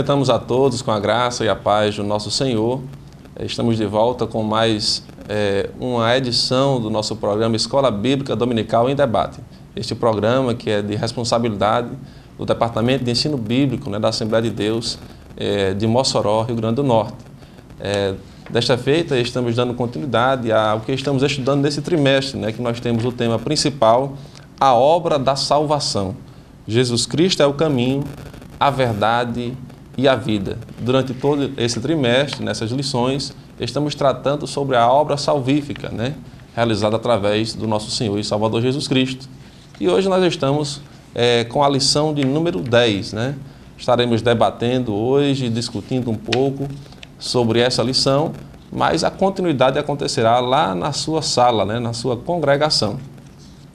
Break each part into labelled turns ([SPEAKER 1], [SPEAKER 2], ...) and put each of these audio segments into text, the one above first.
[SPEAKER 1] Cumprimentamos a todos com a graça e a paz do nosso Senhor. Estamos de volta com mais uma edição do nosso programa Escola Bíblica Dominical em Debate. Este programa que é de responsabilidade do Departamento de Ensino Bíblico, da Assembleia de Deus de Mossoró, Rio Grande do Norte. Desta feita, estamos dando continuidade ao que estamos estudando nesse trimestre, que nós temos o tema principal, a obra da salvação. Jesus Cristo é o caminho, a verdade e a vida. Durante todo esse trimestre, nessas lições, estamos tratando sobre a obra salvífica, realizada através do nosso Senhor e Salvador Jesus Cristo. E hoje nós estamos com a lição de número 10. Estaremos debatendo hoje, discutindo um pouco sobre essa lição, mas a continuidade acontecerá lá na sua sala, na sua congregação.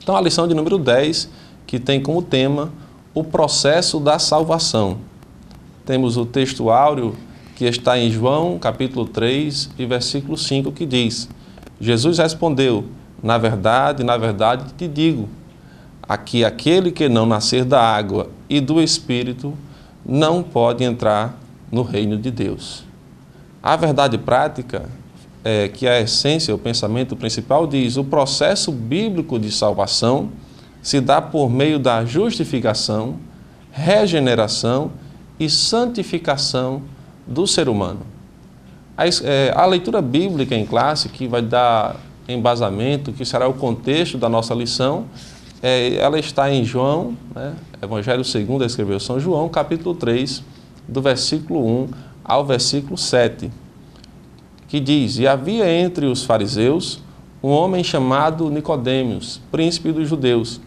[SPEAKER 1] Então, a lição de número 10, que tem como tema o processo da salvação. Temos o texto áureo que está em João, capítulo 3, e versículo 5, que diz: Jesus respondeu, na verdade te digo, que aquele que não nascer da água e do Espírito não pode entrar no reino de Deus. A verdade prática, que é a essência, o pensamento principal, diz: o processo bíblico de salvação se dá por meio da justificação, regeneração e santificação do ser humano. A leitura bíblica em classe, que vai dar embasamento, que será o contexto da nossa lição, ela está em João, Evangelho segundo escreveu São João, capítulo 3, do versículo 1 ao versículo 7, que diz: E havia entre os fariseus um homem chamado Nicodemos, príncipe dos judeus.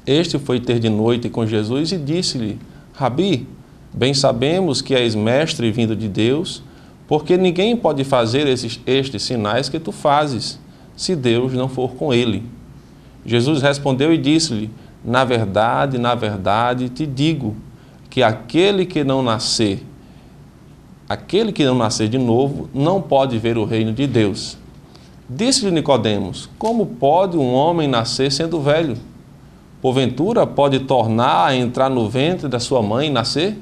[SPEAKER 1] Este foi ter de noite com Jesus e disse-lhe: Rabi, bem sabemos que és mestre vindo de Deus, porque ninguém pode fazer estes sinais que tu fazes, se Deus não for com ele. Jesus respondeu e disse-lhe: na verdade te digo, que aquele que não nascer de novo, não pode ver o reino de Deus. Disse-lhe Nicodemos: como pode um homem nascer sendo velho? Porventura pode tornar a entrar no ventre da sua mãe e nascer?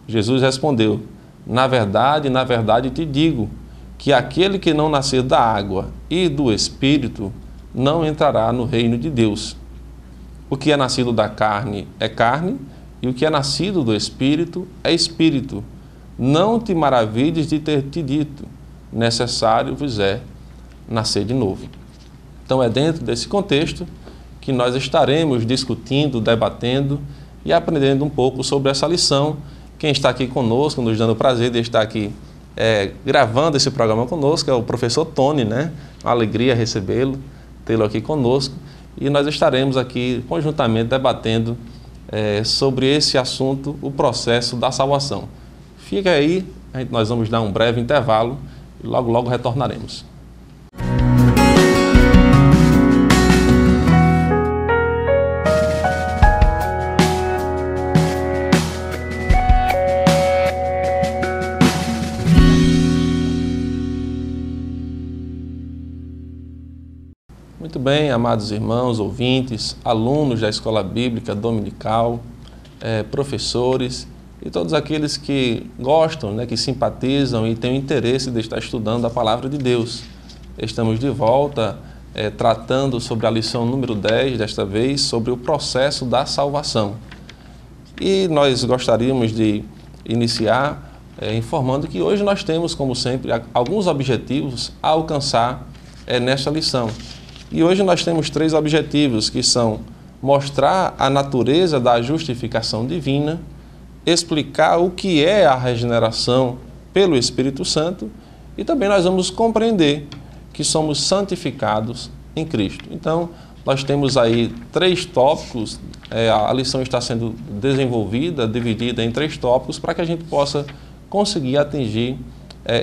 [SPEAKER 1] Jesus respondeu: na verdade te digo, que aquele que não nascer da água e do Espírito não entrará no reino de Deus. O que é nascido da carne é carne, e o que é nascido do Espírito é Espírito. Não te maravilhes de ter te dito, necessário vos é nascer de novo. Então é dentro desse contexto que nós estaremos discutindo, debatendo e aprendendo um pouco sobre essa lição. Quem está aqui conosco, nos dando o prazer de estar aqui gravando esse programa conosco, é o professor Tony, Uma alegria recebê-lo, tê-lo aqui conosco. E nós estaremos aqui conjuntamente debatendo sobre esse assunto, o processo da salvação. Fica aí, nós vamos dar um breve intervalo e logo retornaremos. Muito bem, amados irmãos, ouvintes, alunos da Escola Bíblica Dominical, professores e todos aqueles que gostam, que simpatizam e têm o interesse de estar estudando a Palavra de Deus. Estamos de volta tratando sobre a lição número 10, desta vez, sobre o processo da salvação. E nós gostaríamos de iniciar informando que hoje nós temos, como sempre, alguns objetivos a alcançar nesta lição. E hoje nós temos 3 objetivos, que são mostrar a natureza da justificação divina, explicar o que é a regeneração pelo Espírito Santo e também nós vamos compreender que somos santificados em Cristo. Então, nós temos aí 3 tópicos, a lição está sendo desenvolvida, dividida em 3 tópicos para que a gente possa conseguir atingir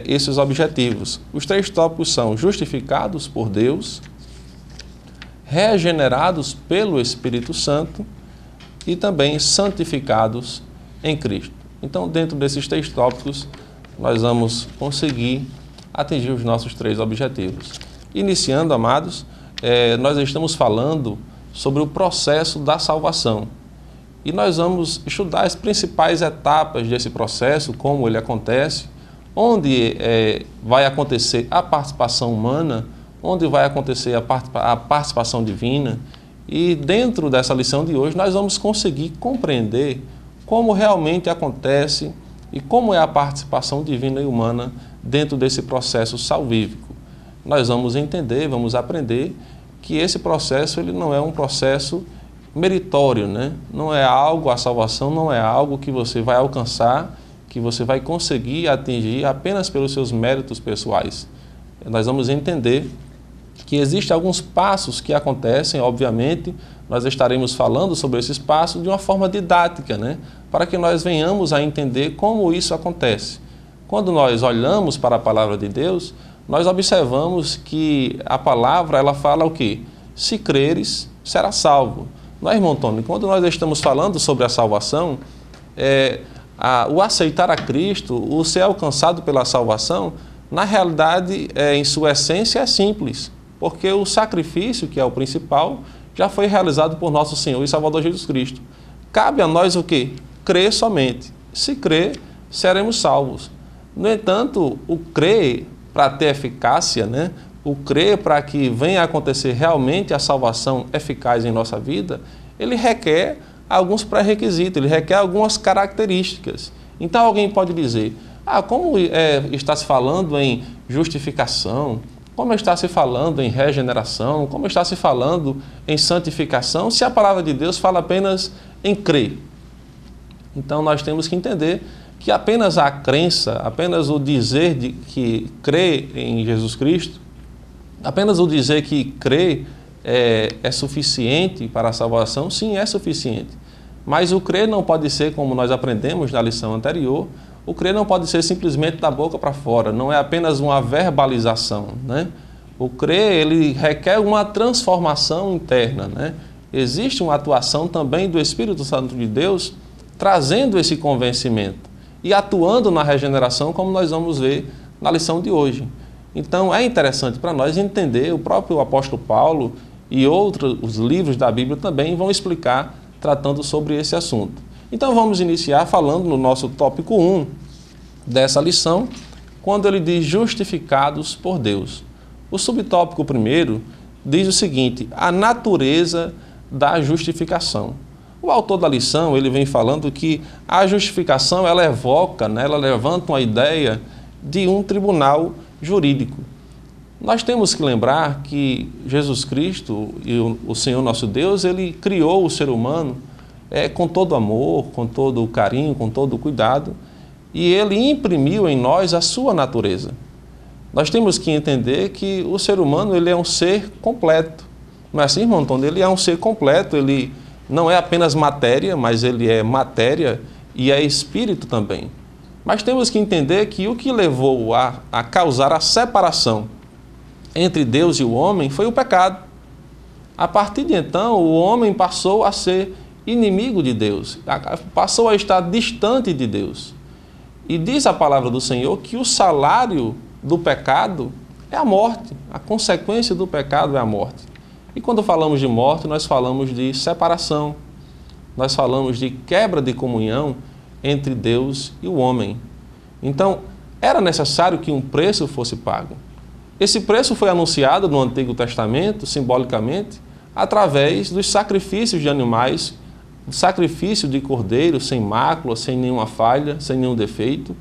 [SPEAKER 1] esses objetivos. Os 3 tópicos são justificados por Deus, regenerados pelo Espírito Santo e também santificados em Cristo. Então, dentro desses 3 tópicos, nós vamos conseguir atingir os nossos 3 objetivos. Iniciando, amados, nós estamos falando sobre o processo da salvação. e nós vamos estudar as principais etapas desse processo, como ele acontece, onde vai acontecer a participação humana, onde vai acontecer a participação divina. E dentro dessa lição de hoje nós vamos conseguir compreender como realmente acontece e como é a participação divina e humana dentro desse processo salvífico. Nós vamos entender, vamos aprender que esse processo ele não é um processo meritório, né? Não é algo, a salvação não é algo que você vai alcançar, que você vai conseguir atingir apenas pelos seus méritos pessoais. Nós vamos entender que existem alguns passos que acontecem, obviamente, nós estaremos falando sobre esses passos de uma forma didática, né? Para que nós venhamos a entender como isso acontece. Quando nós olhamos para a palavra de Deus, nós observamos que a palavra, ela fala o quê? Se creres, será salvo. Não é, irmão Tony? Quando nós estamos falando sobre a salvação, o aceitar a Cristo, o ser alcançado pela salvação, na realidade, em sua essência, é simples. Porque o sacrifício, que é o principal, já foi realizado por nosso Senhor e Salvador Jesus Cristo. Cabe a nós o quê? Crer somente. Se crer, seremos salvos. No entanto, o crer para ter eficácia, né? O crer para que venha a acontecer realmente a salvação eficaz em nossa vida, ele requer alguns pré-requisitos, ele requer algumas características. Então alguém pode dizer, como está se falando em justificação, como está se falando em regeneração, como está se falando em santificação, se a palavra de Deus fala apenas em crer. Então nós temos que entender que apenas a crença, apenas o dizer de que crê em Jesus Cristo, apenas o dizer que crer é suficiente para a salvação, sim, é suficiente. Mas o crer não pode ser, como nós aprendemos na lição anterior, o crer não pode ser simplesmente da boca para fora, não é apenas uma verbalização, né? O crer, ele requer uma transformação interna, né? Existe uma atuação também do Espírito Santo de Deus trazendo esse convencimento e atuando na regeneração, como nós vamos ver na lição de hoje. Então é interessante para nós entender, o próprio apóstolo Paulo e os livros da Bíblia também vão explicar, tratando sobre esse assunto. Então vamos iniciar falando no nosso tópico 1 dessa lição, quando ele diz justificados por Deus. O subtópico primeiro diz o seguinte, a natureza da justificação. O autor da lição, ele vem falando que a justificação, ela evoca, né, ela levanta uma ideia de um tribunal jurídico. Nós temos que lembrar que Jesus Cristo e o Senhor nosso Deus, ele criou o ser humano com todo amor, com todo o carinho, com todo o cuidado, e ele imprimiu em nós a sua natureza. Nós temos que entender que o ser humano, ele é um ser completo. Não é assim, irmão Antônio? Ele é um ser completo, ele não é apenas matéria, mas ele é matéria e é espírito também. Mas temos que entender que o que levou a causar a separação entre Deus e o homem foi o pecado. A partir de então, o homem passou a ser inimigo de Deus, passou a estar distante de Deus. E diz a palavra do Senhor que o salário do pecado é a morte, a consequência do pecado é a morte. E quando falamos de morte, nós falamos de separação, nós falamos de quebra de comunhão entre Deus e o homem. Então, era necessário que um preço fosse pago. Esse preço foi anunciado no Antigo Testamento, simbolicamente, através dos sacrifícios de animais, sacrifício de cordeiro sem mácula, sem nenhuma falha, sem nenhum defeito,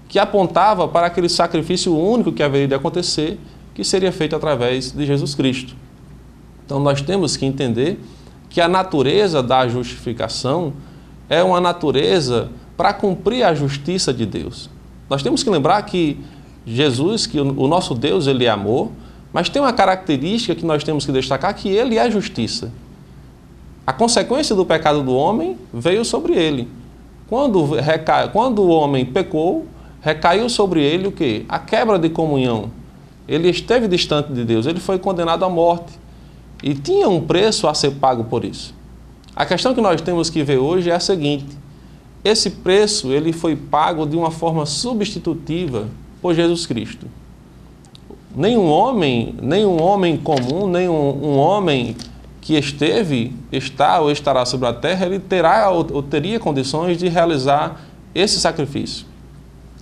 [SPEAKER 1] que apontava para aquele sacrifício único que haveria de acontecer, que seria feito através de Jesus Cristo. Então nós temos que entender que a natureza da justificação é uma natureza para cumprir a justiça de Deus. Nós temos que lembrar que Jesus, que o nosso Deus, ele é amor, mas tem uma característica que nós temos que destacar, que ele é justiça. A consequência do pecado do homem veio sobre ele. Quando o homem pecou, recaiu sobre ele o quê? A quebra de comunhão. Ele esteve distante de Deus, ele foi condenado à morte. E tinha um preço a ser pago por isso. A questão que nós temos que ver hoje é a seguinte: esse preço ele foi pago de uma forma substitutiva por Jesus Cristo. Nenhum homem comum, nenhum homem que esteve, está ou estará sobre a terra, ele terá ou teria condições de realizar esse sacrifício.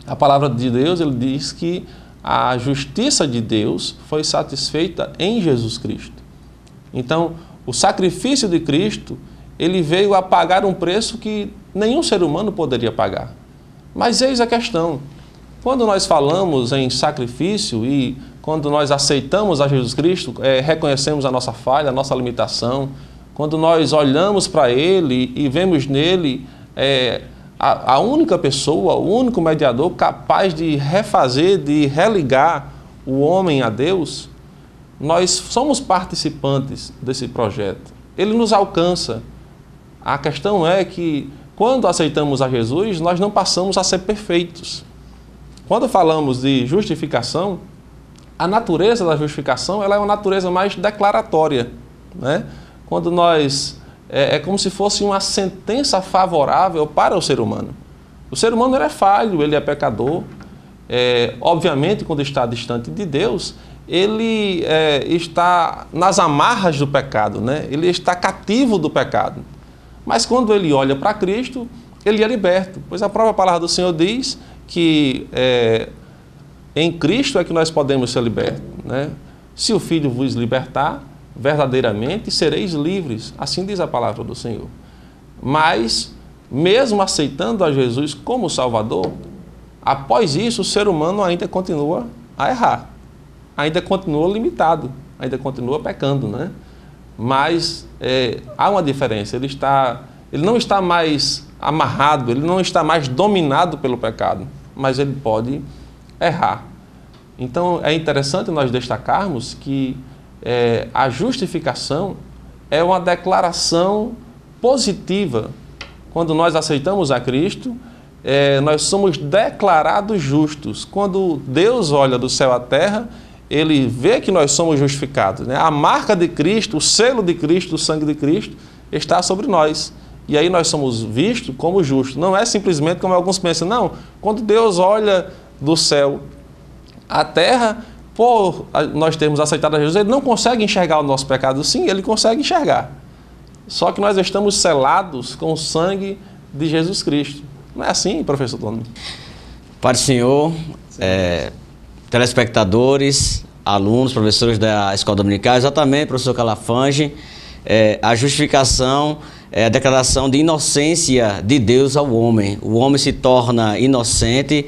[SPEAKER 1] A palavra de Deus, ele diz que a justiça de Deus foi satisfeita em Jesus Cristo. Então, o sacrifício de Cristo, ele veio a pagar um preço que nenhum ser humano poderia pagar. Mas eis a questão, quando nós falamos em sacrifício e quando nós aceitamos a Jesus Cristo, reconhecemos a nossa falha, a nossa limitação, quando nós olhamos para Ele e vemos nele a única pessoa, o único mediador capaz de refazer, de religar o homem a Deus, nós somos participantes desse projeto. Ele nos alcança. A questão é que, quando aceitamos a Jesus, nós não passamos a ser perfeitos. Quando falamos de justificação, a natureza da justificação ela é uma natureza mais declaratória, né? Quando nós... É como se fosse uma sentença favorável para o ser humano. O ser humano ele é falho, ele é pecador. Obviamente, quando está distante de Deus, ele está nas amarras do pecado, né? Ele está cativo do pecado. Mas quando ele olha para Cristo, ele é liberto. Pois a própria palavra do Senhor diz que em Cristo é que nós podemos ser libertos, né? Se o Filho vos libertar, verdadeiramente sereis livres, assim diz a palavra do Senhor. Mas, mesmo aceitando a Jesus como Salvador, após isso o ser humano ainda continua a errar, ainda continua limitado, ainda continua pecando, né? Mas há uma diferença, ele não está mais amarrado, ele não está mais dominado pelo pecado, mas ele pode errar. Então é interessante nós destacarmos que a justificação é uma declaração positiva. Quando nós aceitamos a Cristo, nós somos declarados justos. Quando Deus olha do céu à terra, Ele vê que nós somos justificados, né? A marca de Cristo, o selo de Cristo, o sangue de Cristo, está sobre nós. E aí nós somos vistos como justos. Não é simplesmente como alguns pensam, não. Quando Deus olha do céu à terra, por nós termos aceitado a Jesus, Ele não consegue enxergar o nosso pecado. Sim, Ele consegue enxergar. Só que nós estamos selados com o sangue de Jesus Cristo. Não é assim, professor Tony?
[SPEAKER 2] Pai do Senhor, telespectadores, alunos, professores da Escola Dominical, exatamente, professor Calafange, a justificação é a declaração de inocência de Deus ao homem. O homem se torna inocente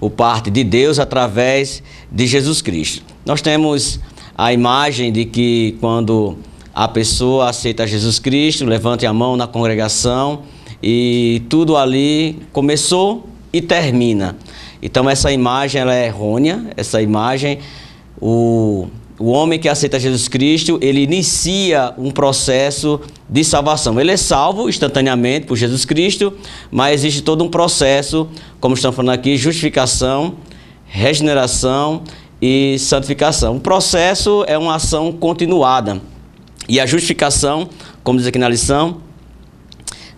[SPEAKER 2] por parte de Deus através de Jesus Cristo. Nós temos a imagem de que quando a pessoa aceita Jesus Cristo, levante a mão na congregação e tudo ali começou e termina. Então essa imagem ela é errônea, essa imagem, o homem que aceita Jesus Cristo, ele inicia um processo de salvação. Ele é salvo instantaneamente por Jesus Cristo, mas existe todo um processo, como estamos falando aqui, justificação, regeneração e santificação. O processo é uma ação continuada. E a justificação, como diz aqui na lição,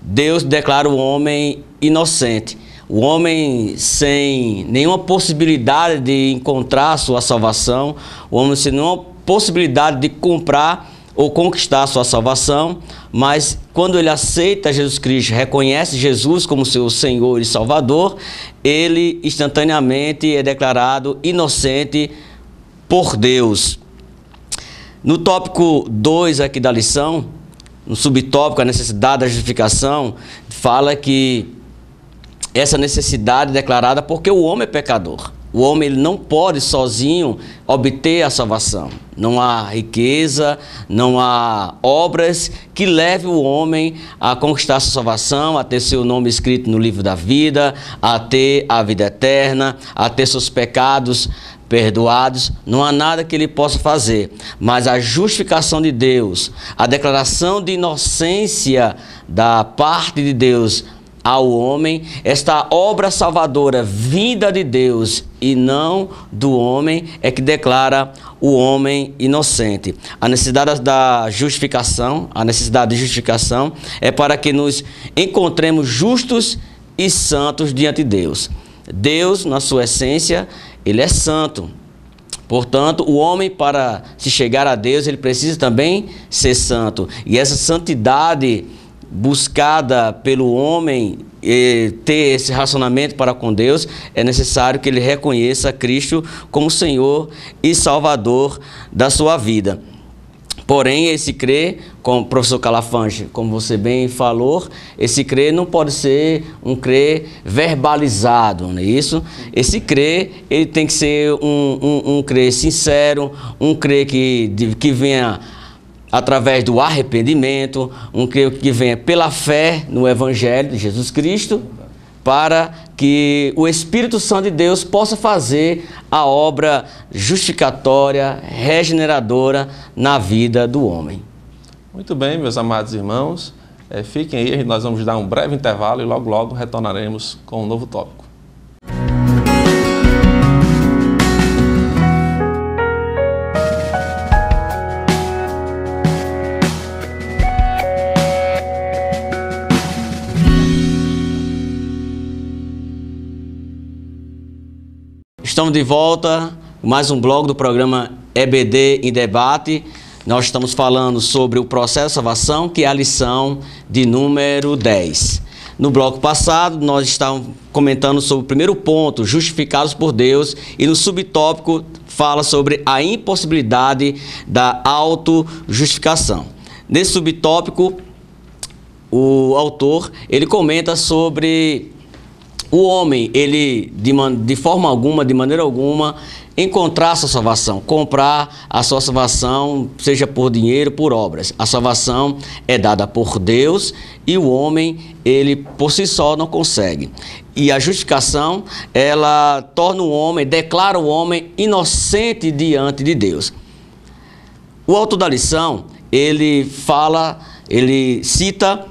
[SPEAKER 2] Deus declara o homem inocente. O homem sem nenhuma possibilidade de encontrar a sua salvação, o homem sem nenhuma possibilidade de comprar ou conquistar a sua salvação, mas quando ele aceita Jesus Cristo, reconhece Jesus como seu Senhor e Salvador, ele instantaneamente é declarado inocente por Deus. No tópico 2 aqui da lição, no subtópico, a necessidade da justificação, fala que essa necessidade é declarada porque o homem é pecador. O homem ele não pode sozinho obter a salvação. Não há riqueza, não há obras que levem o homem a conquistar a sua salvação, a ter seu nome escrito no livro da vida, a ter a vida eterna, a ter seus pecados perdoados. Não há nada que ele possa fazer. Mas a justificação de Deus, a declaração de inocência da parte de Deus ao homem, esta obra salvadora vinda de Deus e não do homem é que declara o homem inocente. A necessidade da justificação, a necessidade de justificação é para que nos encontremos justos e santos diante de Deus. Deus, na sua essência, Ele é santo. Portanto, o homem, para se chegar a Deus, ele precisa também ser santo. E essa santidade buscada pelo homem, ter esse relacionamento para com Deus, é necessário que ele reconheça Cristo como Senhor e Salvador da sua vida. Porém, esse crer, como o professor Calafange, como você bem falou, esse crer não pode ser um crer verbalizado, não é isso? Esse crer, ele tem que ser um crer sincero, um crer que venha através do arrependimento, um crer que venha pela fé no Evangelho de Jesus Cristo, para que o Espírito Santo de Deus possa fazer a obra justificatória, regeneradora na vida do homem.
[SPEAKER 1] Muito bem, meus amados irmãos, fiquem aí, nós vamos dar um breve intervalo e logo retornaremos com um novo tópico.
[SPEAKER 2] Estamos de volta, mais um bloco do programa EBD em Debate. Nós estamos falando sobre o processo de salvação, que é a lição de número 10. No bloco passado, nós estávamos comentando sobre o primeiro ponto, justificados por Deus, e no subtópico fala sobre a impossibilidade da autojustificação. Nesse subtópico, o autor, ele comenta sobre o homem, ele de forma alguma, de maneira alguma, encontrar a sua salvação, comprar a sua salvação, seja por dinheiro, por obras. A salvação é dada por Deus e o homem, ele por si só não consegue. E a justificação, ela torna o homem, declara o homem inocente diante de Deus. O autor da lição, ele cita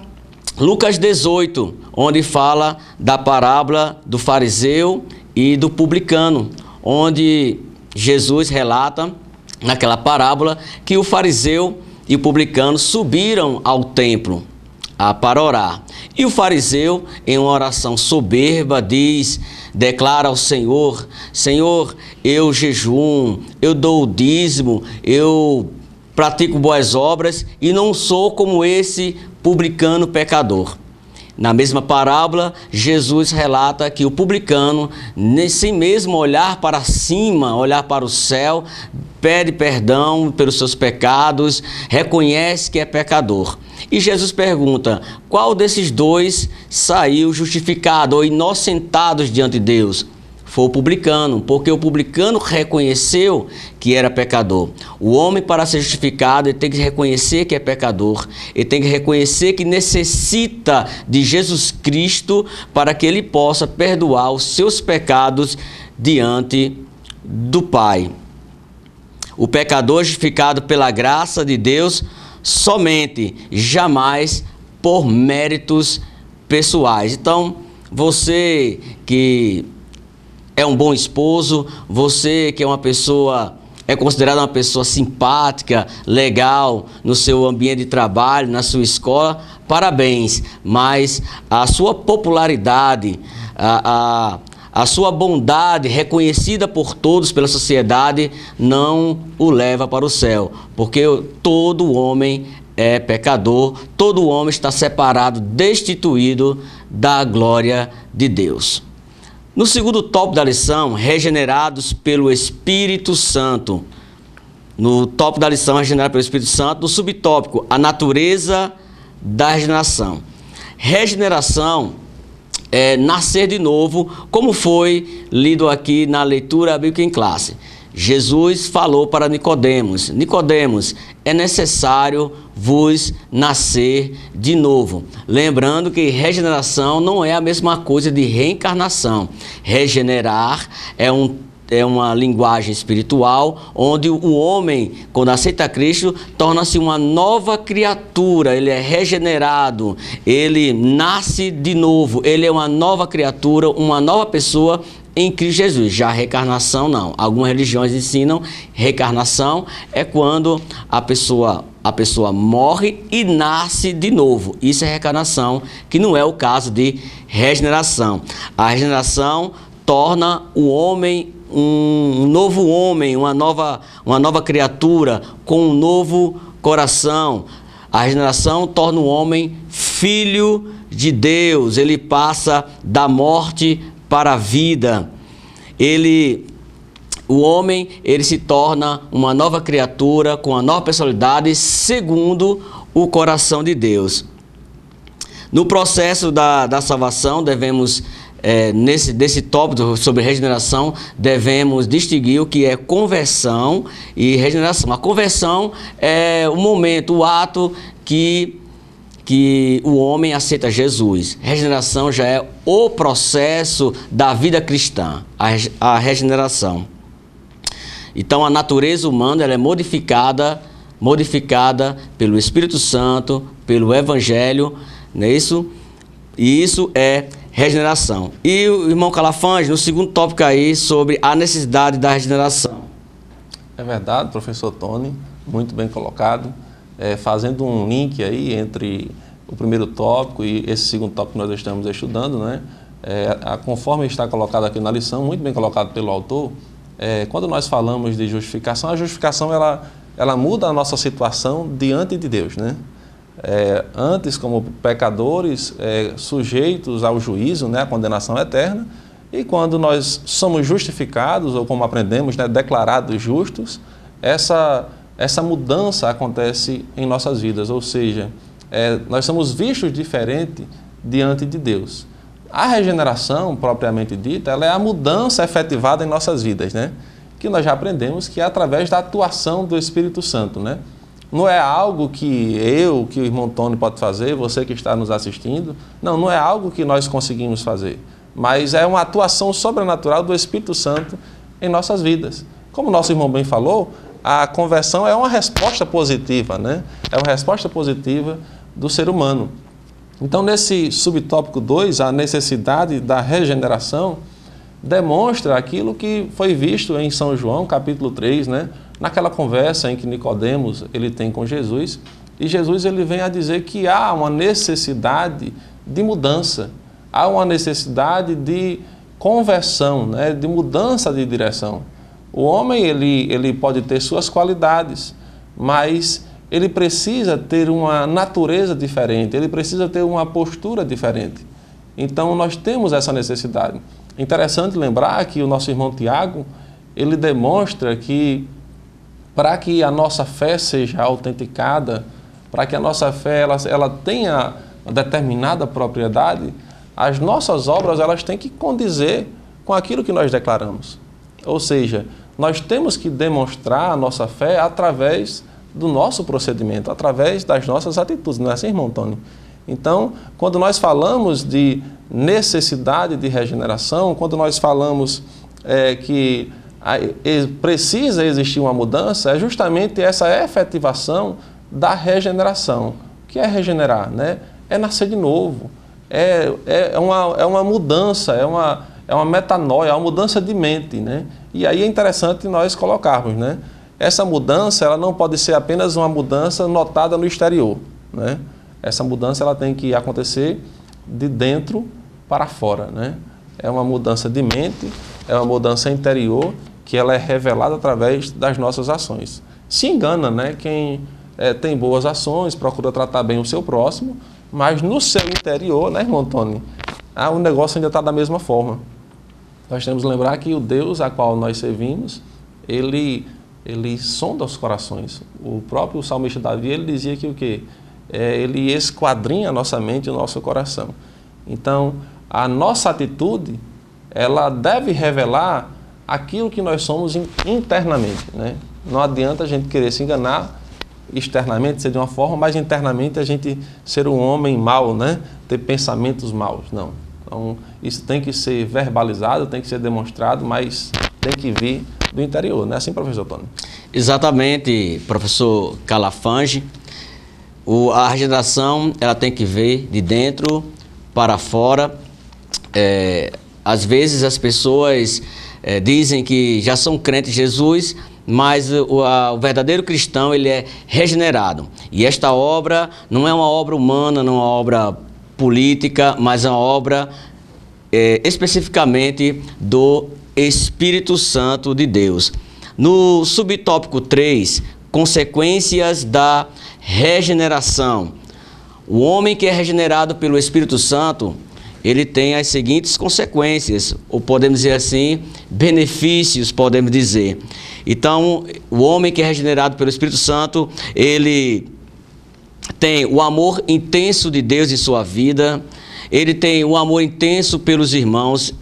[SPEAKER 2] Lucas 18, onde fala da parábola do fariseu e do publicano, onde Jesus relata naquela parábola que o fariseu e o publicano subiram ao templo para orar. E o fariseu, em uma oração soberba, declara ao Senhor: Senhor, eu jejum, eu dou o dízimo, eu pratico boas obras e não sou como esse publicano pecador. Na mesma parábola, Jesus relata que o publicano, sem mesmo olhar para cima, olhar para o céu, pede perdão pelos seus pecados, reconhece que é pecador. E Jesus pergunta: qual desses dois saiu justificado ou inocentado diante de Deus? Foi o publicano, porque o publicano reconheceu que era pecador. O homem, para ser justificado, ele tem que reconhecer que é pecador. Ele tem que reconhecer que necessita de Jesus Cristo para que ele possa perdoar os seus pecados diante do Pai. O pecador é justificado pela graça de Deus somente, jamais por méritos pessoais. Então, você que é um bom esposo, você que é uma pessoa, é considerada uma pessoa simpática, legal no seu ambiente de trabalho, na sua escola, parabéns, mas a sua popularidade, a sua bondade reconhecida por todos pela sociedade não o leva para o céu, porque todo homem é pecador, todo homem está separado, destituído da glória de Deus. No segundo tópico da lição, regenerados pelo Espírito Santo. No tópico da lição, regenerados pelo Espírito Santo. No subtópico, a natureza da regeneração. Regeneração é nascer de novo, como foi lido aqui na leitura bíblica em classe. Jesus falou para Nicodemos: Nicodemos, é necessário vos nascer de novo. Lembrando que regeneração não é a mesma coisa de reencarnação. Regenerar é uma linguagem espiritual, onde o homem, quando aceita Cristo, torna-se uma nova criatura, ele é regenerado, ele nasce de novo, ele é uma nova criatura, uma nova pessoa em Cristo Jesus. Já a reencarnação não. Algumas religiões ensinam reencarnação é quando a pessoa morre e nasce de novo. Isso é reencarnação, que não é o caso de regeneração. A regeneração torna o homem um novo homem, uma nova criatura com um novo coração. A regeneração torna o homem filho de Deus. Ele passa da morte para a vida. O homem, ele se torna uma nova criatura com uma nova personalidade segundo o coração de Deus. No processo da salvação, devemos, desse tópico sobre regeneração, devemos distinguir o que é conversão e regeneração. A conversão é o momento, o ato que o homem aceita Jesus. Regeneração já é o processo da vida cristã, a regeneração. Então a natureza humana ela é modificada pelo Espírito Santo, pelo Evangelho, não é isso? E isso é regeneração. E o irmão Calafange, no segundo tópico aí, sobre a necessidade da regeneração.
[SPEAKER 1] É verdade, professor Tony, muito bem colocado. Fazendo um link aí entre o primeiro tópico e esse segundo tópico que nós estamos estudando, né? Conforme está colocado aqui na lição, muito bem colocado pelo autor, quando nós falamos de justificação, a justificação ela muda a nossa situação diante de Deus, né? Antes, como pecadores, sujeitos ao juízo, né, à condenação eterna, e quando nós somos justificados, ou como aprendemos, né, declarados justos, essa mudança acontece em nossas vidas, ou seja, nós somos vistos diferente diante de Deus. A regeneração, propriamente dita, ela é a mudança efetivada em nossas vidas, né? Que nós já aprendemos que é através da atuação do Espírito Santo, né? Não é algo que que o irmão Tony pode fazer, você que está nos assistindo, não é algo que nós conseguimos fazer, mas é uma atuação sobrenatural do Espírito Santo em nossas vidas. Como o nosso irmão bem falou, a conversão é uma resposta positiva, né? É uma resposta positiva do ser humano. Então, nesse subtópico 2, a necessidade da regeneração demonstra aquilo que foi visto em São João, capítulo 3, né? Naquela conversa em que Nicodemos ele tem com Jesus, e Jesus ele vem a dizer que há uma necessidade de mudança, há uma necessidade de conversão, né? De mudança de direção. O homem ele pode ter suas qualidades, mas ele precisa ter uma natureza diferente, ele precisa ter uma postura diferente. Então nós temos essa necessidade. Interessante lembrar que o nosso irmão Tiago, ele demonstra que para que a nossa fé seja autenticada, para que a nossa fé ela tenha uma determinada propriedade, as nossas obras elas têm que condizer com aquilo que nós declaramos. Ou seja, nós temos que demonstrar a nossa fé através do nosso procedimento, através das nossas atitudes, não é assim, irmão Tony? Então, quando nós falamos de necessidade de regeneração, quando nós falamos que precisa existir uma mudança, é justamente essa efetivação da regeneração. O que é regenerar, né? É nascer de novo, é uma mudança, é uma metanoia, é uma mudança de mente, né? E aí é interessante nós colocarmos, né? Essa mudança ela não pode ser apenas uma mudança notada no exterior, né? Essa mudança ela tem que acontecer de dentro para fora, né? É uma mudança de mente, é uma mudança interior que ela é revelada através das nossas ações. Se engana, né? Quem tem boas ações, procura tratar bem o seu próximo, mas no seu interior, né, irmão Tony, o negócio ainda está da mesma forma. Nós temos que lembrar que o Deus a qual nós servimos, ele sonda os corações. O próprio salmista Davi, ele dizia que o quê? Ele esquadrinha a nossa mente e o nosso coração. Então, a nossa atitude, ela deve revelar aquilo que nós somos internamente, né? Não adianta a gente querer se enganar externamente, ser de uma forma, mas internamente a gente ser um homem mau, né? Ter pensamentos maus, não. Então, isso tem que ser verbalizado, tem que ser demonstrado, mas tem que vir do interior, não é assim, professor Tony?
[SPEAKER 2] Exatamente, professor Calafange. A regeneração ela tem que vir de dentro para fora. Às vezes as pessoas dizem que já são crentes em Jesus, mas o verdadeiro cristão ele é regenerado. E esta obra não é uma obra humana, não é uma obra política, mas é uma obra especificamente do Espírito Santo de Deus. No subtópico 3, consequências da regeneração. O homem que é regenerado pelo Espírito Santo, ele tem as seguintes consequências, ou podemos dizer assim, benefícios, podemos dizer. Então, o homem que é regenerado pelo Espírito Santo, ele tem o amor intenso de Deus em sua vida, ele tem o amor intenso pelos irmãos,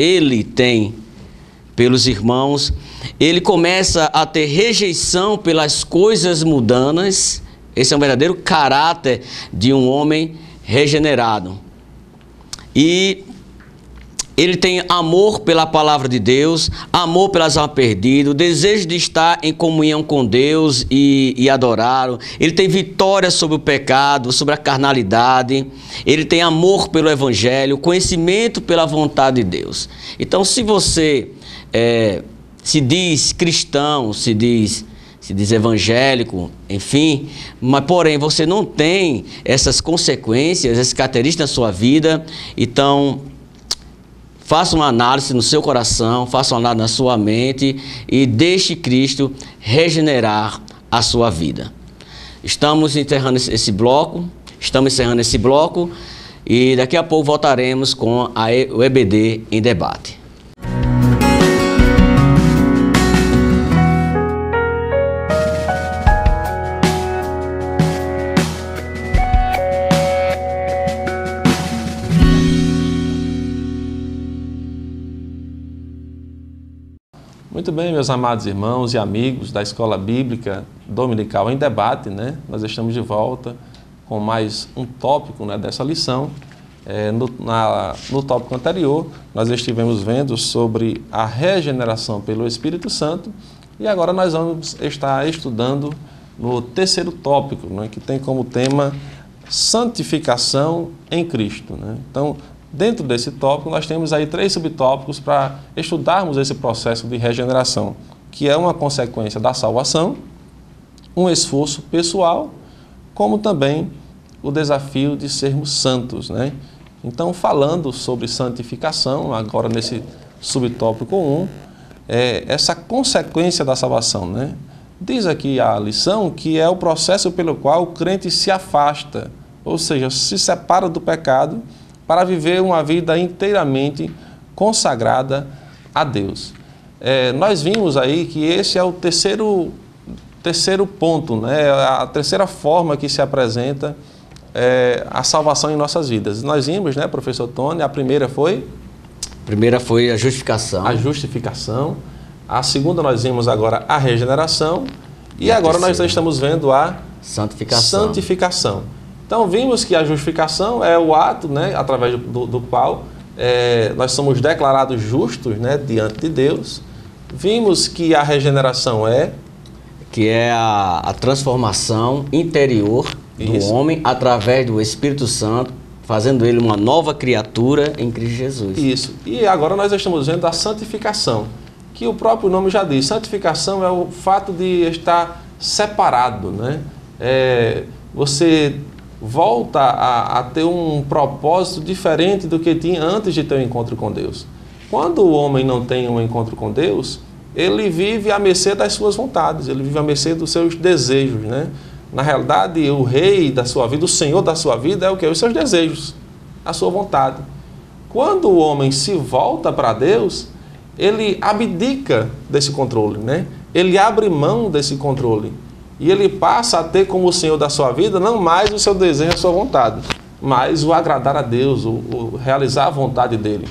[SPEAKER 2] ele começa a ter rejeição pelas coisas mundanas. Esse é um verdadeiro caráter de um homem regenerado. E ele tem amor pela palavra de Deus, amor pelas almas perdidas, desejo de estar em comunhão com Deus e adorá-lo. Ele tem vitória sobre o pecado, sobre a carnalidade. Ele tem amor pelo evangelho, conhecimento pela vontade de Deus. Então, se você se diz cristão, se diz evangélico, enfim, mas porém você não tem essas consequências, essas características na sua vida, então faça uma análise no seu coração, faça uma análise na sua mente e deixe Cristo regenerar a sua vida. Estamos encerrando esse bloco e daqui a pouco voltaremos com o EBD em debate.
[SPEAKER 1] Muito bem, meus amados irmãos e amigos da Escola Bíblica Dominical em Debate, né? Nós estamos de volta com mais um tópico, né, dessa lição. No tópico anterior, nós estivemos vendo sobre a regeneração pelo Espírito Santo e agora nós vamos estar estudando no terceiro tópico, né, que tem como tema santificação em Cristo, né? Então, dentro desse tópico, nós temos aí 3 subtópicos para estudarmos esse processo de regeneração, que é uma consequência da salvação, um esforço pessoal, como também o desafio de sermos santos, né? Então, falando sobre santificação, agora nesse subtópico 1, essa consequência da salvação, né? Diz aqui a lição que é o processo pelo qual o crente se afasta, ou seja, se separa do pecado, para viver uma vida inteiramente consagrada a Deus. Nós vimos aí que esse é o terceiro ponto, né? A terceira forma que se apresenta a salvação em nossas vidas. Nós vimos, né, professor Tony, a primeira foi?
[SPEAKER 2] A primeira foi a justificação.
[SPEAKER 1] A justificação. A segunda nós vimos agora a regeneração. E agora nós estamos vendo a santificação. Então, vimos que a justificação é o ato, né, através do qual nós somos declarados justos, né, diante de Deus. Vimos que a regeneração
[SPEAKER 2] que é a transformação interior do homem através do Espírito Santo, fazendo ele uma nova criatura em Cristo Jesus.
[SPEAKER 1] Isso. E agora nós estamos vendo a santificação, que o próprio nome já diz. Santificação é o fato de estar separado, né? Você volta a ter um propósito diferente do que tinha antes de ter um encontro com Deus. Quando o homem não tem um encontro com Deus, ele vive à mercê das suas vontades, ele vive à mercê dos seus desejos, né? Na realidade, o rei da sua vida, o senhor da sua vida é o quê? Os seus desejos, a sua vontade. Quando o homem se volta para Deus, ele abdica desse controle, né? Ele abre mão desse controle. E ele passa a ter como o Senhor da sua vida não mais o seu desejo, a sua vontade, mas o agradar a Deus, o realizar a vontade dele.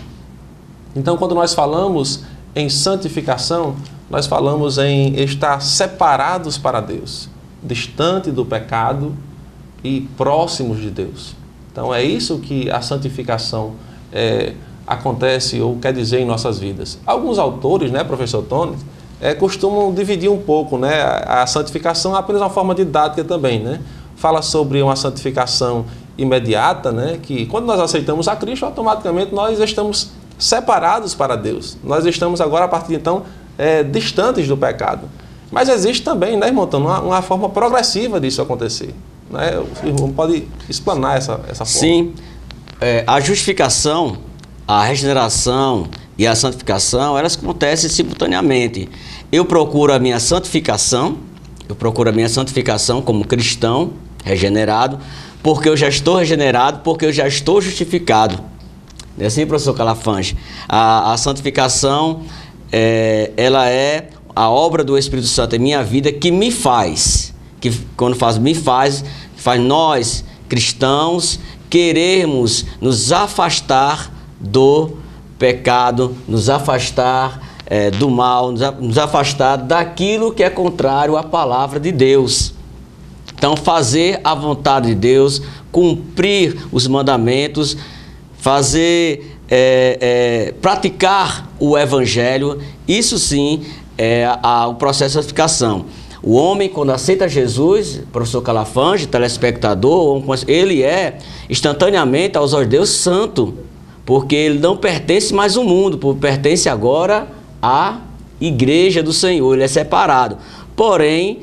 [SPEAKER 1] Então, quando nós falamos em santificação, nós falamos em estar separados para Deus, distante do pecado e próximos de Deus. Então, é isso que a santificação acontece ou quer dizer em nossas vidas. Alguns autores, né, professor Tony, costumam dividir um pouco, né, a santificação apenas uma forma didática também, né? Fala sobre uma santificação imediata, né, que quando nós aceitamos a Cristo, automaticamente nós estamos separados para Deus. Nós estamos agora, a partir de então, distantes do pecado. Mas existe também, né, irmão, uma forma progressiva disso acontecer, né? O irmão pode explanar essa forma.
[SPEAKER 2] Sim, a justificação, a regeneração e a santificação, elas acontecem simultaneamente. Eu procuro a minha santificação como cristão regenerado, porque eu já estou regenerado, porque eu já estou justificado. Não é assim, professor Calafange? A santificação, ela é a obra do Espírito Santo em minha vida que me faz, faz nós, cristãos, querermos nos afastar do pecado, nos afastar do mal, nos afastar daquilo que é contrário à palavra de Deus. Então, fazer a vontade de Deus, cumprir os mandamentos, praticar o Evangelho, isso sim é o processo de santificação. O homem, quando aceita Jesus, professor Calafange, telespectador, ele é instantaneamente aos olhos de Deus santo, porque ele não pertence mais ao mundo, pertence agora à igreja do Senhor, ele é separado. Porém,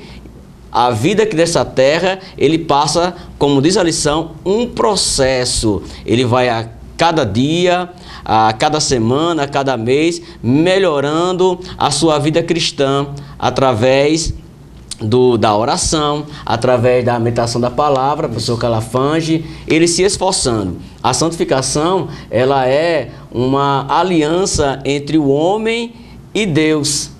[SPEAKER 2] a vida aqui nessa terra, ele passa, como diz a lição, um processo. Ele vai a cada dia, a cada semana, a cada mês, melhorando a sua vida cristã através da oração, através da meditação da palavra, professor Calafange, ele se esforçando. A santificação, ela é uma aliança entre o homem e Deus.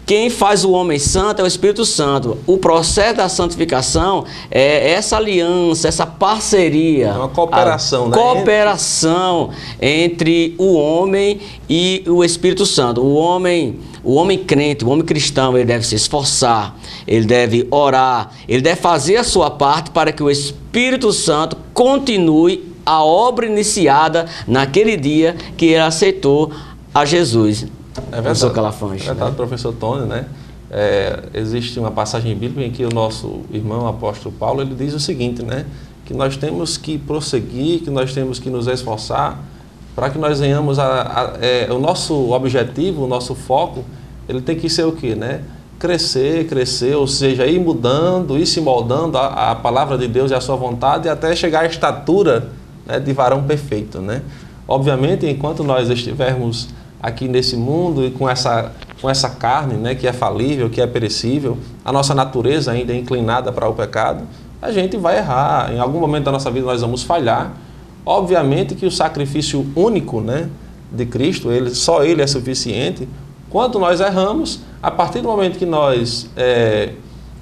[SPEAKER 2] Quem faz o homem santo é o Espírito Santo. O processo da santificação é essa aliança, essa parceria. É
[SPEAKER 1] uma cooperação, né?
[SPEAKER 2] Cooperação entre o homem e o Espírito Santo. O homem crente, o homem cristão, ele deve se esforçar, ele deve orar, ele deve fazer a sua parte para que o Espírito Santo continue a obra iniciada naquele dia que ele aceitou a Jesus.
[SPEAKER 1] É verdade, Calafange, é verdade, né? Professor Tony, né? Existe uma passagem bíblica em que o nosso irmão apóstolo Paulo, ele diz o seguinte, né? Que nós temos que prosseguir, que nós temos que nos esforçar para que nós venhamos o nosso objetivo, o nosso foco, ele tem que ser o quê, né? Crescer, ou seja, ir mudando, ir se moldando a palavra de Deus e a sua vontade até chegar à estatura, né, de varão perfeito, né? Obviamente, enquanto nós estivermos aqui nesse mundo e com essa carne, né, que é falível, que é perecível, a nossa natureza ainda é inclinada para o pecado, a gente vai errar. Em algum momento da nossa vida nós vamos falhar. Obviamente que o sacrifício único, né, de Cristo, só Ele é suficiente. Quando nós erramos, a partir do momento que nós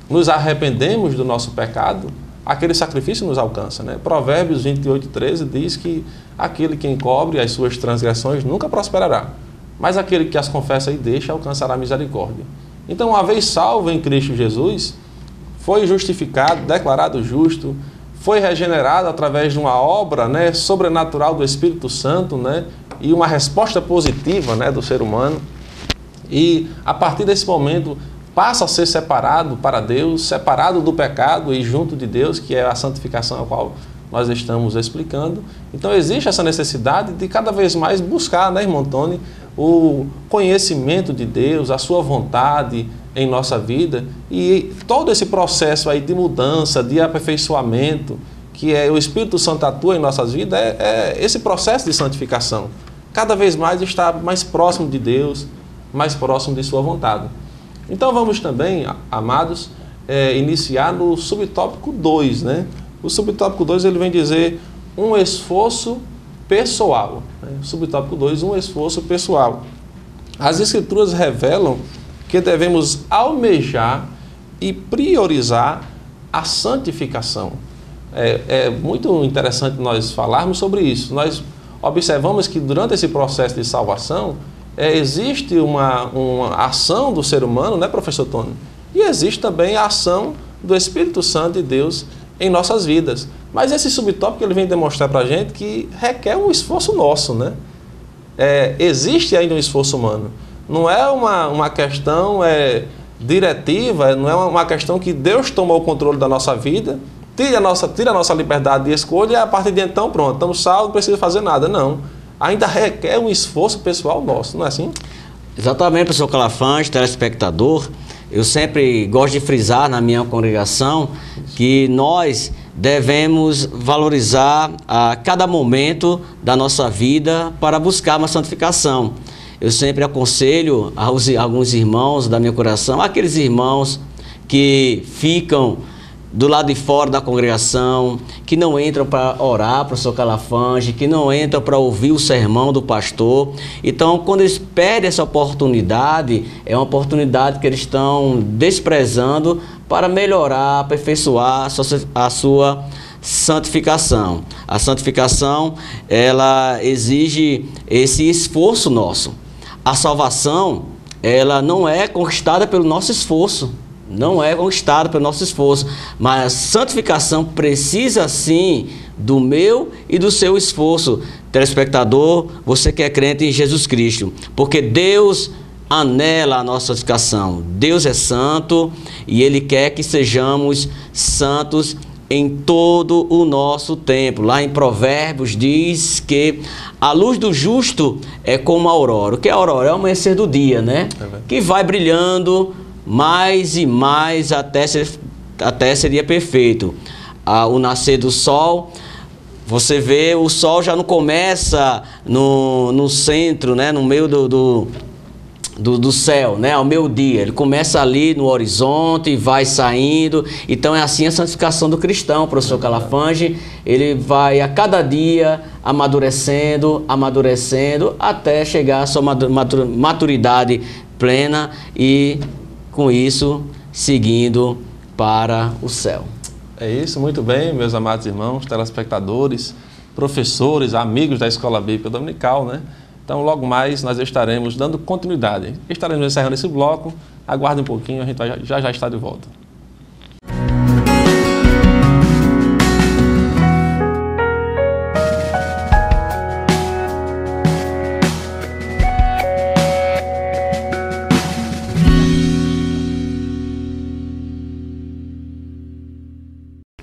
[SPEAKER 1] nos arrependemos do nosso pecado, aquele sacrifício nos alcança, né? Provérbios 28:13 diz que aquele que encobre as suas transgressões nunca prosperará, mas aquele que as confessa e deixa alcançará misericórdia. Então, uma vez salvo em Cristo Jesus, foi justificado, declarado justo, foi regenerado através de uma obra, né, sobrenatural do Espírito Santo, né, e uma resposta positiva, né, do ser humano. E a partir desse momento passa a ser separado para Deus, separado do pecado e junto de Deus, que é a santificação a qual nós estamos explicando. Então existe essa necessidade de cada vez mais buscar, né, irmão Tony, o conhecimento de Deus, a sua vontade em nossa vida, e todo esse processo aí de mudança, de aperfeiçoamento, que o Espírito Santo atua em nossas vidas, é esse processo de santificação. Cada vez mais estar mais próximo de Deus, mais próximo de sua vontade. Então vamos também, amados, iniciar no subtópico 2, né? O subtópico 2 ele vem dizer um esforço pessoal. Né? Subtópico 2, um esforço pessoal. As Escrituras revelam que devemos almejar e priorizar a santificação. É muito interessante nós falarmos sobre isso. Nós observamos que durante esse processo de salvação, existe uma ação do ser humano, né, professor Tony? E existe também a ação do Espírito Santo de Deus em nossas vidas. Mas esse subtópico ele vem demonstrar para a gente que requer um esforço nosso, né? Existe ainda um esforço humano. Não é uma questão diretiva, não é uma questão que Deus tomou o controle da nossa vida, tira a nossa liberdade de escolha e a partir de então, pronto, estamos salvos, não precisa fazer nada. Não. Ainda requer um esforço pessoal nosso, não é assim?
[SPEAKER 2] Exatamente, professor Calafange, telespectador. Eu sempre gosto de frisar na minha congregação que nós devemos valorizar a cada momento da nossa vida para buscar uma santificação. Eu sempre aconselho alguns irmãos da minha coração, aqueles irmãos que ficam do lado de fora da congregação, que não entram para orar para o seu Calafange, que não entram para ouvir o sermão do pastor. Então, quando eles perdem essa oportunidade, é uma oportunidade que eles estão desprezando para melhorar, aperfeiçoar a sua santificação. A santificação, ela exige esse esforço nosso. A salvação, ela não é conquistada pelo nosso esforço. Não é conquistado pelo nosso esforço, mas a santificação precisa sim do meu e do seu esforço. Telespectador, você que é crente em Jesus Cristo, porque Deus anela a nossa santificação. Deus é santo e Ele quer que sejamos santos em todo o nosso tempo. Lá em Provérbios diz que a luz do justo é como a aurora. O que é a aurora? É o amanhecer do dia, né? Que vai brilhando mais e mais até seria perfeito. O nascer do sol, você vê, o sol já não começa no centro, né, no meio do céu, né, ao meio-dia. Ele começa ali no horizonte e vai saindo. Então é assim a santificação do cristão, professor Calafange. Ele vai a cada dia amadurecendo, até chegar à sua maturidade plena e com isso, seguindo para o céu.
[SPEAKER 1] É isso, muito bem, meus amados irmãos, telespectadores, professores, amigos da Escola Bíblica Dominical, né? Então, logo mais, nós estaremos dando continuidade. Estaremos encerrando esse bloco. Aguarde um pouquinho, a gente já está de volta.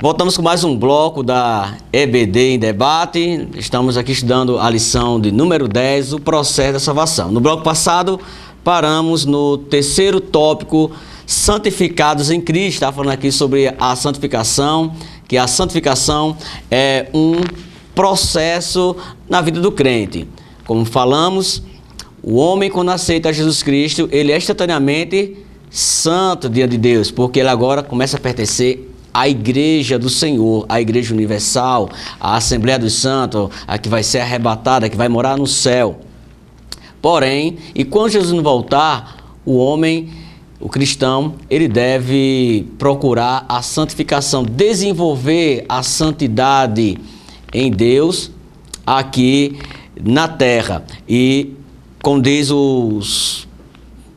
[SPEAKER 2] Voltamos com mais um bloco da EBD em Debate. Estamos aqui estudando a lição de número 10, o processo da salvação. No bloco passado, paramos no terceiro tópico, santificados em Cristo. Estava falando aqui sobre a santificação, que a santificação é um processo na vida do crente. Como falamos, o homem, quando aceita Jesus Cristo, ele é instantaneamente santo diante de Deus, porque ele agora começa a pertencer a igreja do Senhor, a igreja universal, a Assembleia dos Santos, a que vai ser arrebatada, que vai morar no céu. Porém, e quando Jesus não voltar, o homem, o cristão, ele deve procurar a santificação, desenvolver a santidade em Deus aqui na terra. E, como diz o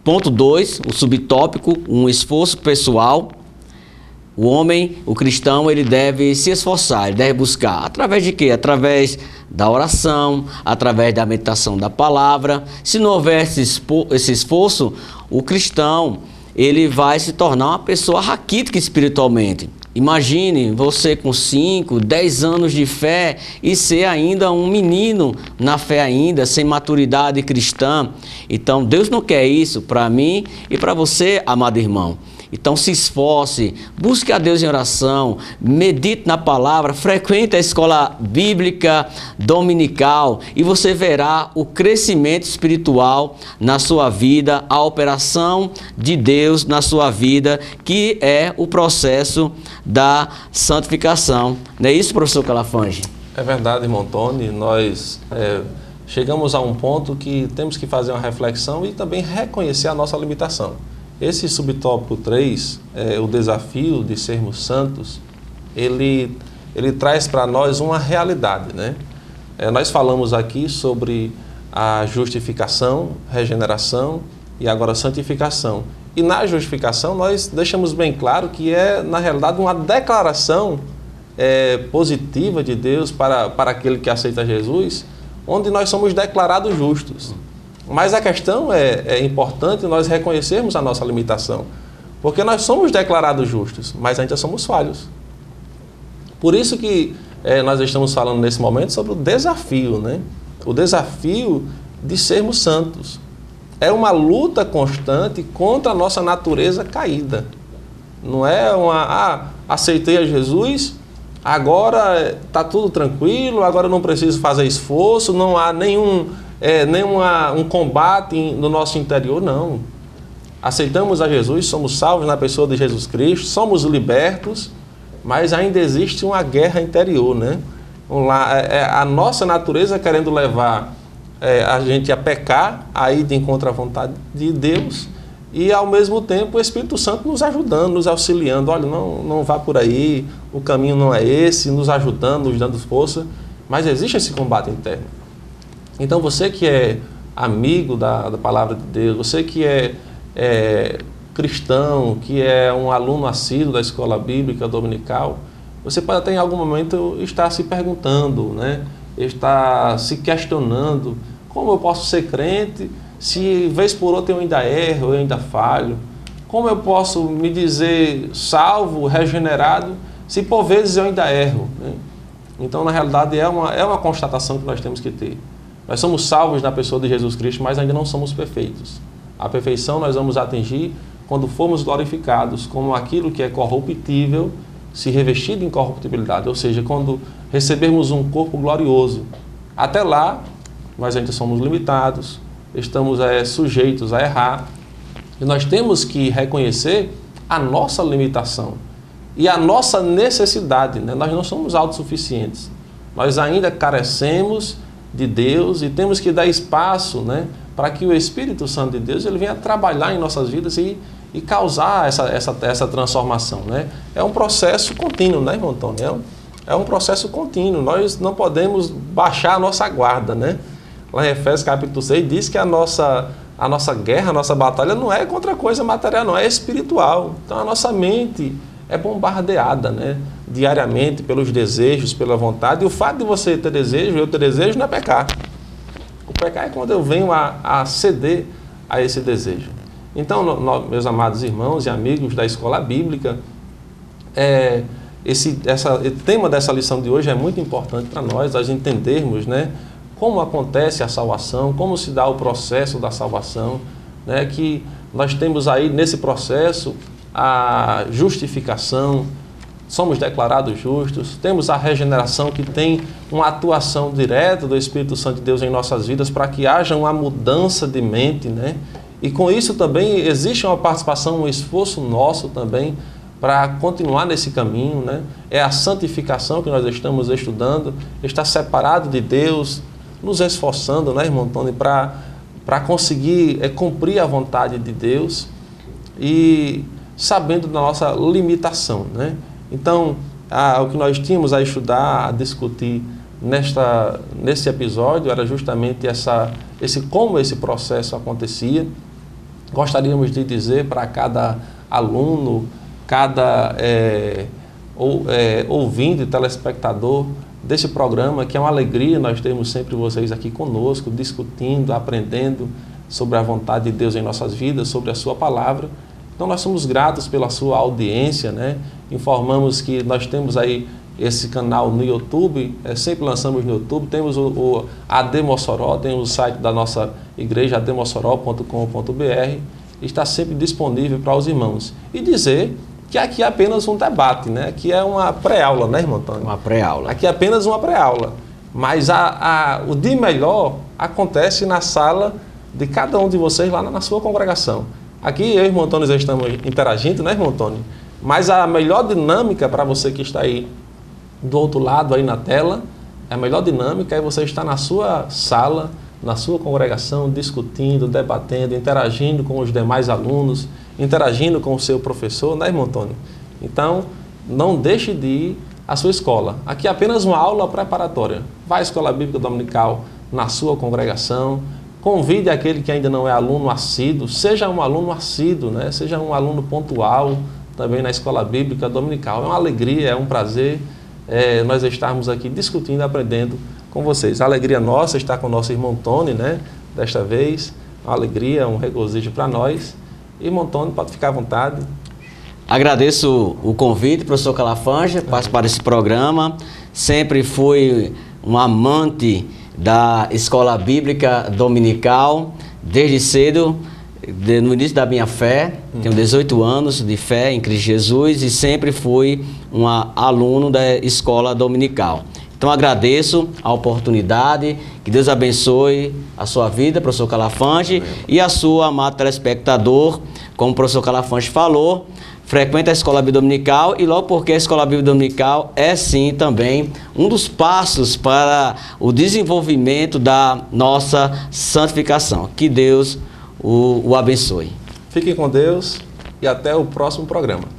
[SPEAKER 2] ponto 2, o subtópico, um esforço pessoal. O homem, o cristão, ele deve se esforçar, ele deve buscar. Através de quê? Através da oração, através da meditação da palavra. Se não houver esse esforço, o cristão, ele vai se tornar uma pessoa raquítica espiritualmente. Imagine você com 5, 10 anos de fé e ser ainda um menino na fé ainda, sem maturidade cristã. Então, Deus não quer isso para mim e para você, amado irmão. Então se esforce, busque a Deus em oração, medite na palavra, frequente a escola bíblica dominical e você verá o crescimento espiritual na sua vida, a operação de Deus na sua vida, que é o processo da santificação. Não é isso, professor Calafange?
[SPEAKER 1] É verdade, irmão Tony. Nós chegamos a um ponto que temos que fazer uma reflexão e também reconhecer a nossa limitação. Esse subtópico 3, o desafio de sermos santos, ele traz para nós uma realidade, né? Nós falamos aqui sobre a justificação, regeneração e agora santificação. E na justificação nós deixamos bem claro que é, na realidade, uma declaração positiva de Deus para aquele que aceita Jesus, onde nós somos declarados justos. Mas a questão é importante nós reconhecermos a nossa limitação, porque nós somos declarados justos, mas ainda somos falhos. Por isso que nós estamos falando nesse momento sobre o desafio, né? O desafio de sermos santos. É uma luta constante contra a nossa natureza caída. Não é aceitei a Jesus, agora está tudo tranquilo, agora eu não preciso fazer esforço, não há nenhum combate no nosso interior, não. Aceitamos a Jesus, somos salvos na pessoa de Jesus Cristo, somos libertos, mas ainda existe uma guerra interior, né? A nossa natureza querendo levar a gente a pecar, a ir de encontro à vontade de Deus, e ao mesmo tempo o Espírito Santo nos ajudando, nos auxiliando. Olha, não vá por aí, o caminho não é esse, nos ajudando, nos dando força, mas existe esse combate interno. Então você que é amigo da palavra de Deus, você que é cristão, que é um aluno assíduo da escola bíblica dominical, você pode até em algum momento estar se perguntando, né? Estar se questionando, como eu posso ser crente se vez por outra eu ainda erro, eu ainda falho? Como eu posso me dizer salvo, regenerado, se por vezes eu ainda erro, né? Então, na realidade, é uma constatação que nós temos que ter. Nós somos salvos na pessoa de Jesus Cristo, mas ainda não somos perfeitos. A perfeição nós vamos atingir quando formos glorificados, como aquilo que é corruptível se revestir de incorruptibilidade, ou seja, quando recebermos um corpo glorioso. Até lá, nós ainda somos limitados, estamos sujeitos a errar, e nós temos que reconhecer a nossa limitação e a nossa necessidade, né? Nós não somos autossuficientes, nós ainda carecemos de Deus e temos que dar espaço, né, para que o Espírito Santo de Deus ele venha trabalhar em nossas vidas e causar essa transformação, né? É um processo contínuo, né, irmão Antônio? É um processo contínuo, nós não podemos baixar a nossa guarda, né? Lá em Efésios capítulo 6 diz que a nossa guerra, a nossa batalha não é contra coisa material, não, é espiritual. Então a nossa mente é bombardeada, né, diariamente pelos desejos, pela vontade, e o fato de você ter desejo, eu ter desejo, não é pecar. O pecar é quando eu venho a ceder a esse desejo. Então, meus amados irmãos e amigos da escola bíblica, o tema dessa lição de hoje é muito importante para nós entendermos, né, como acontece a salvação, como se dá o processo da salvação, né, que nós temos aí nesse processo a justificação, somos declarados justos, temos a regeneração que tem uma atuação direta do Espírito Santo de Deus em nossas vidas para que haja uma mudança de mente, né? E com isso também existe uma participação, um esforço nosso também para continuar nesse caminho, né? É a santificação que nós estamos estudando, estar separado de Deus, nos esforçando, né, irmão Tony, para conseguir cumprir a vontade de Deus e sabendo da nossa limitação, né? Então, o que nós tínhamos a estudar, a discutir nesse episódio era justamente como esse processo acontecia. Gostaríamos de dizer para cada aluno, cada ouvinte, telespectador desse programa, que é uma alegria nós termos sempre vocês aqui conosco, discutindo, aprendendo sobre a vontade de Deus em nossas vidas, sobre a sua palavra. Então nós somos gratos pela sua audiência, né? Informamos que nós temos aí esse canal no YouTube, sempre lançamos no YouTube, temos o AD Mossoró, tem o site da nossa igreja, admossoró.com.br, está sempre disponível para os irmãos. E dizer que aqui é apenas um debate, né? Aqui é uma pré-aula, né, irmão Antônio? Uma pré-aula. Aqui é apenas uma pré-aula, mas o de melhor acontece na sala de cada um de vocês lá na sua congregação. Aqui eu e o irmão Antônio já estamos interagindo, né, irmão Antônio? Mas a melhor dinâmica para você que está aí do outro lado, aí na tela, a melhor dinâmica é você estar na sua sala, na sua congregação, discutindo, debatendo, interagindo com os demais alunos, interagindo com o seu professor, né, irmão Antônio? Então, não deixe de ir à sua escola. Aqui é apenas uma aula preparatória. Vá à escola bíblica dominical na sua congregação. Convide aquele que ainda não é aluno assíduo, seja um aluno assíduo, né? Seja um aluno pontual também na escola bíblica dominical. É uma alegria, é um prazer nós estarmos aqui discutindo, aprendendo com vocês. A alegria nossa estar com o nosso irmão Tony, né? Desta vez, uma alegria, um regozijo para nós. Irmão Tony, pode ficar à vontade.
[SPEAKER 2] Agradeço o convite, professor Calafanja, participar desse programa. Sempre fui um amante da escola bíblica dominical, desde cedo no início da minha fé, tenho 18 anos de fé em Cristo Jesus e sempre fui um aluno da escola dominical. Então agradeço a oportunidade, que Deus abençoe a sua vida, professor Calafante, e a sua, amado telespectador, como o professor Calafante falou, frequenta a Escola Bíblica Dominical e logo porque a Escola Bíblica Dominical é sim também um dos passos para o desenvolvimento da nossa santificação. Que Deus o abençoe.
[SPEAKER 1] Fiquem com Deus e até o próximo programa.